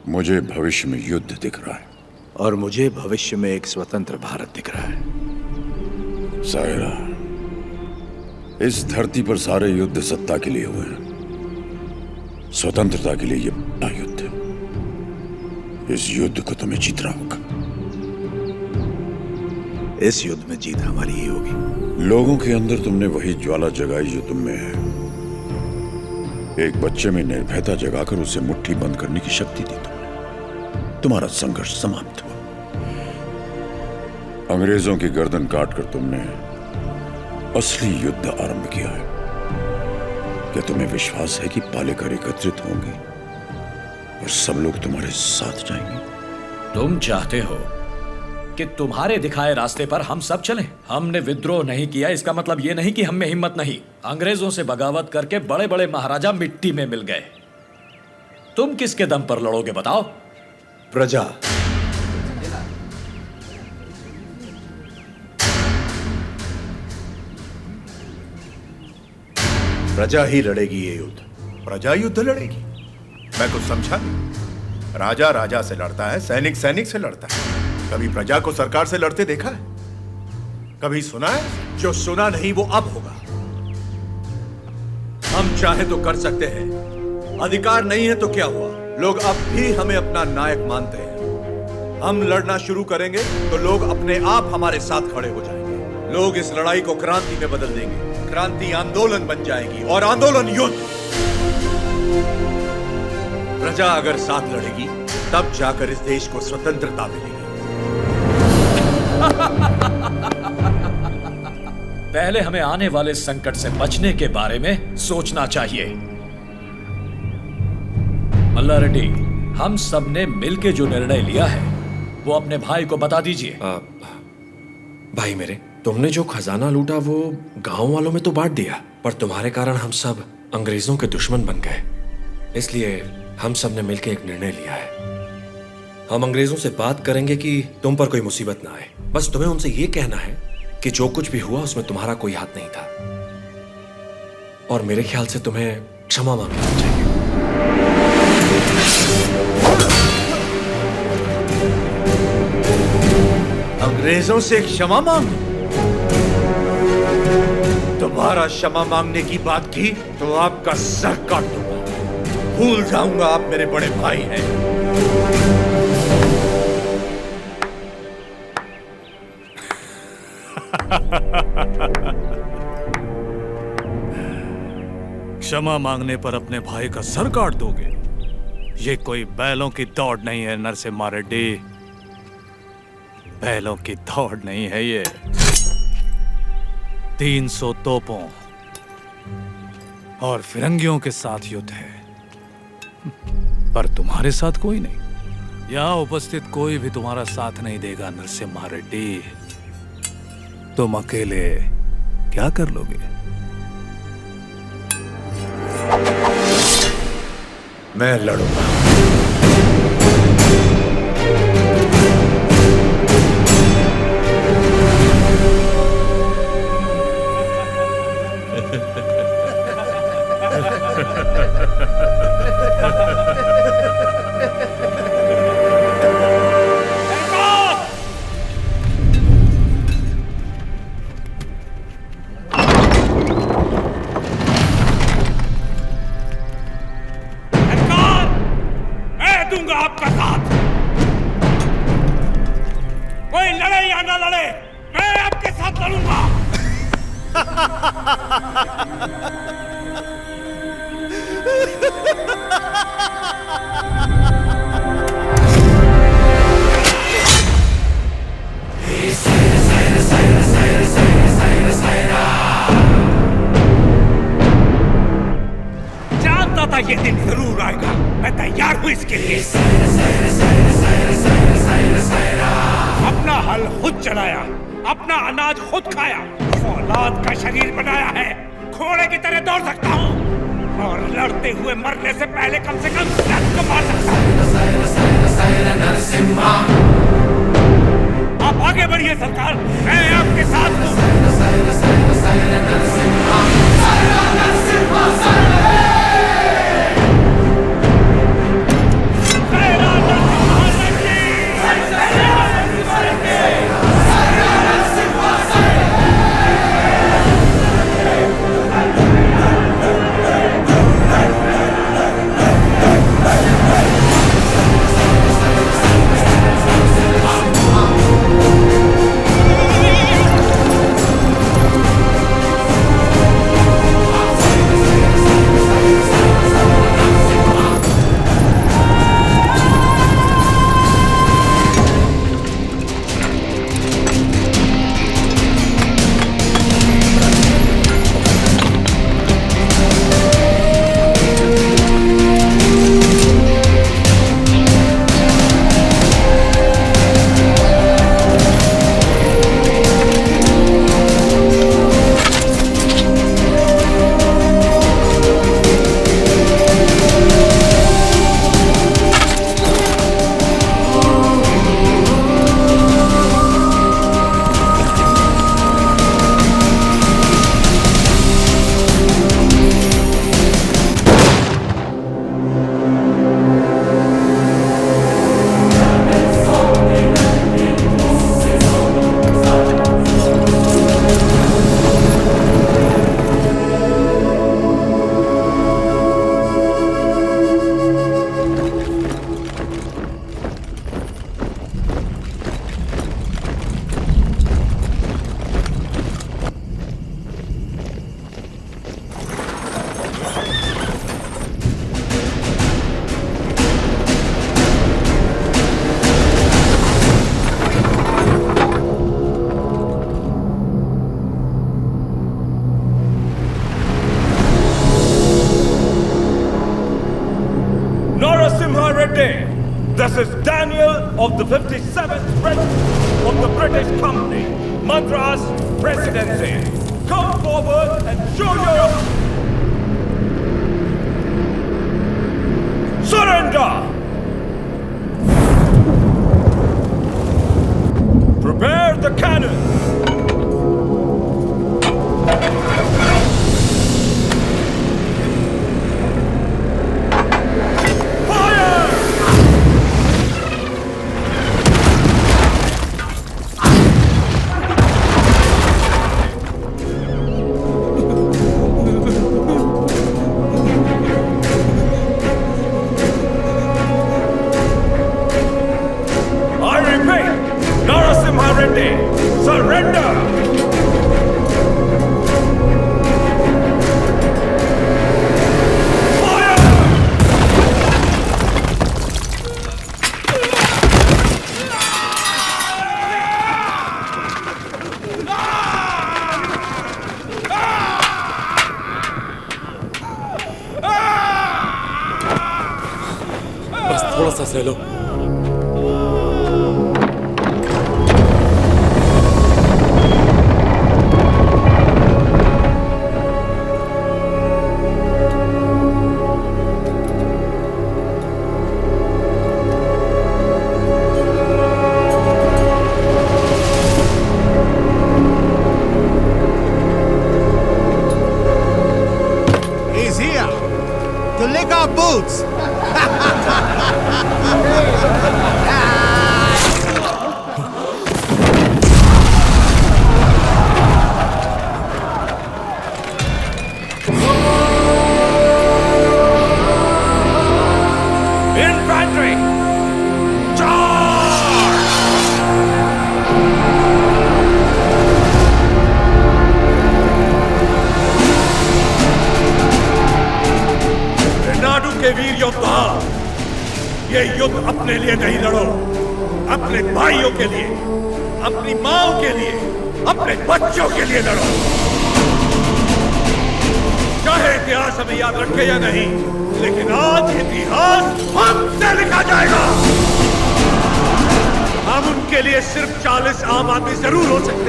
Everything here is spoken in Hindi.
मुझे भविष्य में युद्ध दिख रहा है और मुझे भविष्य में एक स्वतंत्र भारत दिख रहा है। सायरा, इस धरती पर सारे युद्ध सत्ता के लिए हुए हैं। स्वतंत्रता के लिए यह बड़ा युद्ध है। इस युद्ध को तुम्हें जीतना होगा। इस युद्ध में जीत हमारी ही होगी। लोगों के अंदर तुमने वही ज्वाला जगाई जो तुम में है। एक बच्चे में निर्भयता जगाकर उसे मुट्ठी बंद करने की शक्ति दी तुमने। तुम्हारा संघर्ष समाप्त हुआ। अंग्रेजों की गर्दन काटकर तुमने असली युद्ध आरंभ किया है। क्या तुम्हें विश्वास है कि पालेकर एकत्रित होंगे और सब लोग तुम्हारे साथ जाएंगे? तुम चाहते हो कि तुम्हारे दिखाए रास्ते पर हम सब चलें? हमने विद्रोह नहीं किया, इसका मतलब यह नहीं कि हम में हिम्मत नहीं। अंग्रेजों से बगावत करके बड़े बड़े महाराजा मिट्टी में मिल गए। तुम किसके दम पर लड़ोगे बताओ? प्रजा। प्रजा ही लड़ेगी ये युद्ध। प्रजा युद्ध लड़ेगी? मैं कुछ समझा नहीं। राजा राजा से लड़ता है, सैनिक सैनिक से लड़ता है। कभी प्रजा को सरकार से लड़ते देखा है? कभी सुना है? जो सुना नहीं वो अब होगा। हम चाहे तो कर सकते हैं, अधिकार नहीं है तो क्या हुआ? लोग अब भी हमें अपना नायक मानते हैं। हम लड़ना शुरू करेंगे तो लोग अपने आप हमारे साथ खड़े हो जाएंगे। लोग इस लड़ाई को क्रांति में बदल देंगे। क्रांति आंदोलन बन जाएगी और आंदोलन युद्ध। प्रजा अगर साथ लड़ेगी तब जाकर इस देश को स्वतंत्रता मिलेगी। पहले हमें आने वाले संकट से बचने के बारे में सोचना चाहिए। मल्ला रेड्डी, हम सब ने मिलकर जो निर्णय लिया है वो अपने भाई को बता दीजिए। भाई मेरे, तुमने जो खजाना लूटा वो गांव वालों में तो बांट दिया, पर तुम्हारे कारण हम सब अंग्रेजों के दुश्मन बन गए। इसलिए हम सब ने मिलकर एक निर्णय लिया है। हम अंग्रेजों से बात करेंगे कि तुम पर कोई मुसीबत ना आए। बस तुम्हें उनसे ये कहना है कि जो कुछ भी हुआ उसमें तुम्हारा कोई हाथ नहीं था, और मेरे ख्याल से तुम्हें क्षमा मांगनी चाहिए। अंग्रेजों से क्षमा मांग? तुम्हारा क्षमा मांगने की बात की तो आपका सर काट दूंगा। भूल जाऊंगा आप मेरे बड़े भाई हैं। क्षमा मांगने पर अपने भाई का सर काट दोगे? ये कोई बैलों की दौड़ नहीं है नरसिम्हा रेड्डी। बैलों की दौड़ नहीं है ये। 300 तोपों और फिरंगियों के साथ युद्ध है, पर तुम्हारे साथ कोई नहीं। यहाँ उपस्थित कोई भी तुम्हारा साथ नहीं देगा नरसिम्हा रेड्डी। तुम अकेले क्या कर लोगे? मैं लड़ूंगा। जानता था ये दिन जरूर आएगा। मैं तैयार हूं इसके लिए। अपना हल खुद चलाया, अपना अनाज खुद खाया, औलाद का शरीर बनाया है। घोड़े की तरह दौड़ सकता हूँ और लड़ते हुए मरने से पहले कम से कम 10 को मार सकता हूँ। आप आगे बढ़िए सरकार, मैं आपके साथ हूँ। is Daniel of the 57th Regiment of the British Company, Madras Presidency. Come forward and show your surrender. Prepare the cannon. बस थोड़ा सा सह लो। He's here to lick our boots. Infantry! Charge! Renadu के वीर योद्धा, ये युद्ध अपने लिए नहीं लड़ो, अपने भाइयों के लिए, अपनी माओ के लिए, अपने बच्चों के लिए लड़ो। चाहे इतिहास हमें याद रखे या नहीं, लेकिन आज इतिहास हमसे लिखा जाएगा। हम उनके लिए सिर्फ 40 आम आदमी जरूर हो सकते हैं,